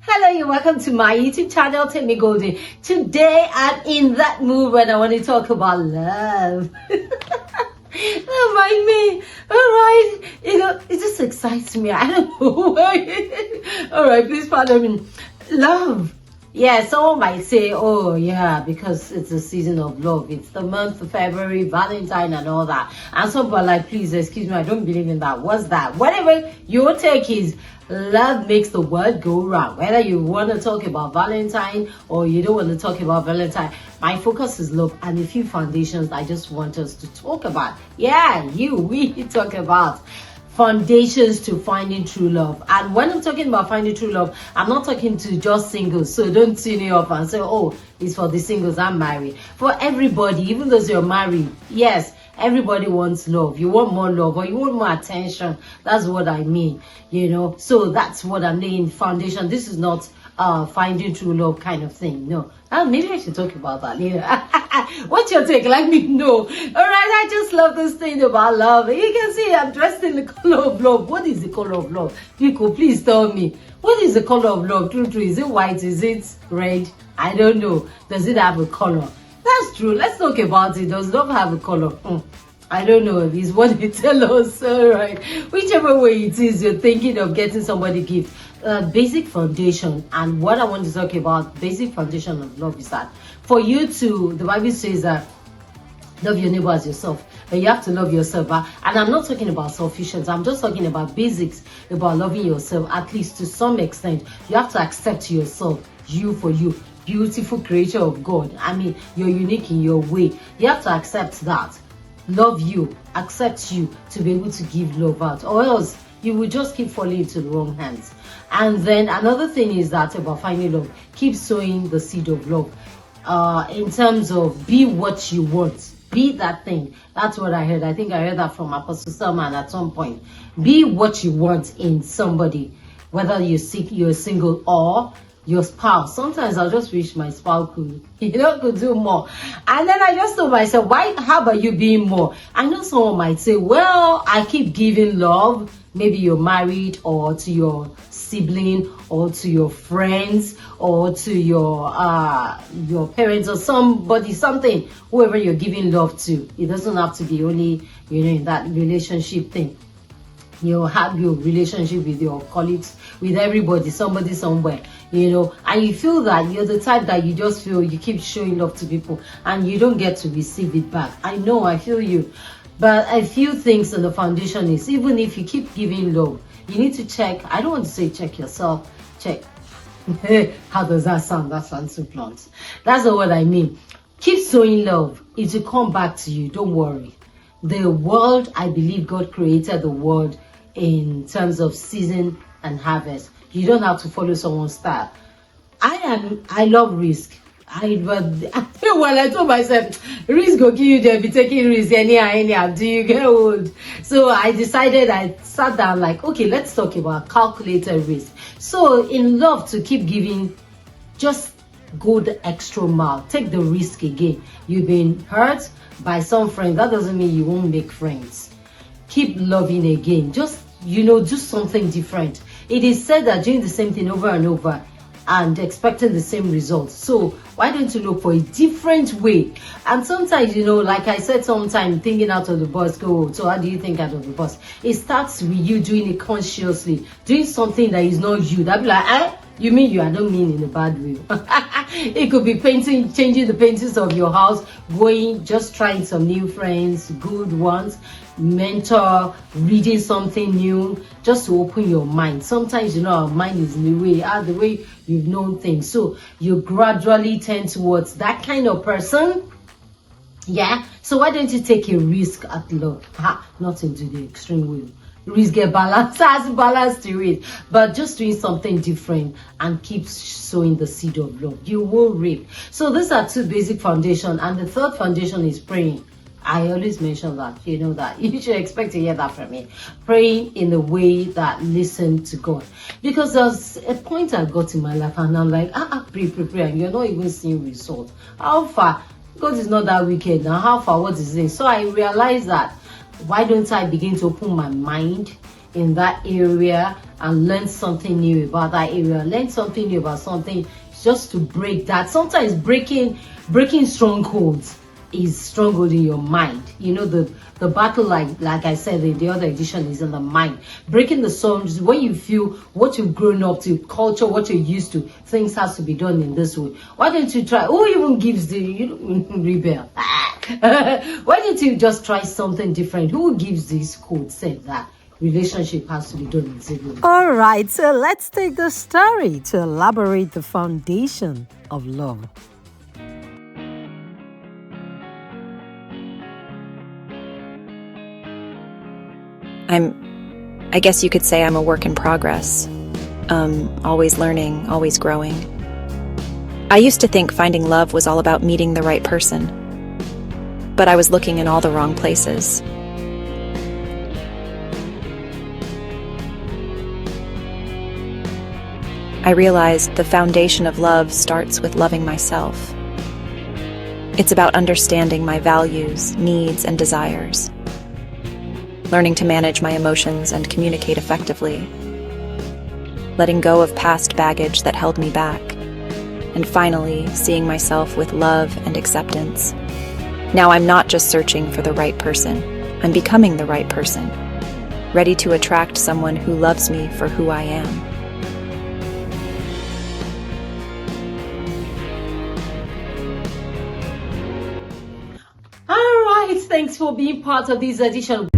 Hello, you're welcome to my YouTube channel, Take Me Golden. Today I'm in that mood when I want to talk about love. Oh my me. Alright. It just excites me. I don't know why. Alright, please pardon me. Love. Yeah, someone might say, oh yeah, because it's a season of love. It's the month of February, Valentine and all that. And some people are like, please, excuse me, I don't believe in that. What's that? Whatever your take is, love makes the world go round. Whether you want to talk about Valentine or you don't want to talk about Valentine, my focus is love and a few foundations I just want us to talk about. Yeah, we talk about foundations to finding true love. And when I'm talking about finding true love, I'm not talking to just singles, so don't tune me up and say, oh, it's for the singles. I'm married. For everybody, even those you're married, yes, everybody wants love. You want more love or you want more attention. That's what I mean, so that's what I'm laying foundation. This is not finding true love kind of thing. No, maybe I should talk about that later. What's your take? Let me know. All right, I just love this thing about love. You can see I'm dressed in the color of love. What is the color of love? People, please tell me. What is the color of love? True. Is it white? Is it red? I don't know. Does it have a color? That's true. Let's talk about it. Does love have a color? I don't know. It's what they tell us. All right. Whichever way it is, you're thinking of getting somebody gift. Basic foundation, and what I want to talk about, basic foundation of love is that for you to, the Bible says that love your neighbor as yourself, and you have to love yourself. And I'm not talking about selfishness. I'm just talking about basics about loving yourself. At least to some extent, you have to accept yourself, you for you. Beautiful creature of God. I mean, you're unique in your way. You have to accept that. Love you, accept you to be able to give love out, or else you will just keep falling into the wrong hands. And then another thing is that about finding love, keep sowing the seed of love. In terms of be what you want, be that thing. That's what I heard. I think I heard that from Apostle Salman at some point. Be what you want in somebody, whether you're single or your spouse. Sometimes I just wish my spouse could do more. And then I just told myself, how about you being more? I know someone might say, well, I keep giving love. Maybe you're married, or to your sibling, or to your friends, or to your parents, or somebody, something, whoever you're giving love to. It doesn't have to be only, in that relationship thing. You have your relationship with your colleagues, with everybody, somebody somewhere, and you feel that you're the type that you just feel you keep showing love to people and you don't get to receive it back. I know, I feel you. But a few things in the foundation is, even if you keep giving love, you need to check. I don't want to say check yourself, check. How does that sound? That sounds so blunt. That's not what I mean. Keep sowing love. It will come back to you. Don't worry. The world, I believe God created the world in terms of season and harvest. You don't have to follow someone's style. I love risk. When I told myself, risk will kill you, they'll be taking risk anyhow, do you get old? So I decided, I sat down like, okay, let's talk about calculated risk. So in love, to keep giving, just go the extra mile, take the risk again. You've been hurt by some friends, that doesn't mean you won't make friends. Keep loving again, just do something different. It is said that doing the same thing over and over and expecting the same results. So why don't you look for a different way? And sometimes, like I said, sometimes thinking out of the box, so how do you think out of the box? It starts with you doing it consciously, doing something that is not you. That be like, you mean you? I don't mean in a bad way. It could be changing the paintings of your house, just trying some new friends, good ones, mentor, reading something new, just to open your mind. Sometimes, our mind is in the way you've known things. So you gradually tend towards that kind of person. Yeah. So why don't you take a risk at love? Not into the extreme way. Risk get balance, has balance to it, but just doing something different and keep sowing the seed of love, you will reap. So these are two basic foundations, and the third foundation is praying. I always mention that, that you should expect to hear that from me. Praying in a way that listen to God, because there's a point I got in my life and I'm like, pray, and you're not even seeing results. How far? God is not that wicked now. How far? What is it? So I realized that, why don't I begin to open my mind in that area and learn something new about that area, learn something new about something, just to break that. Sometimes breaking strongholds is stronghold in your mind. You know, the battle, like I said in the other edition, is in the mind. Breaking the songs, when you feel what you've grown up to, culture, what you're used to, things has to be done in this way. Why don't you try? Who even gives the, you rebel? Why don't you just try something different? Who gives this code said that relationship has to be done in this way? All right, so let's take the story to elaborate the foundation of love. I guess you could say I'm a work in progress. Always learning, always growing. I used to think finding love was all about meeting the right person, but I was looking in all the wrong places. I realized the foundation of love starts with loving myself. It's about understanding my values, needs, and desires. Learning to manage my emotions and communicate effectively, letting go of past baggage that held me back, and finally seeing myself with love and acceptance. Now I'm not just searching for the right person, I'm becoming the right person, ready to attract someone who loves me for who I am. All right, thanks for being part of this edition.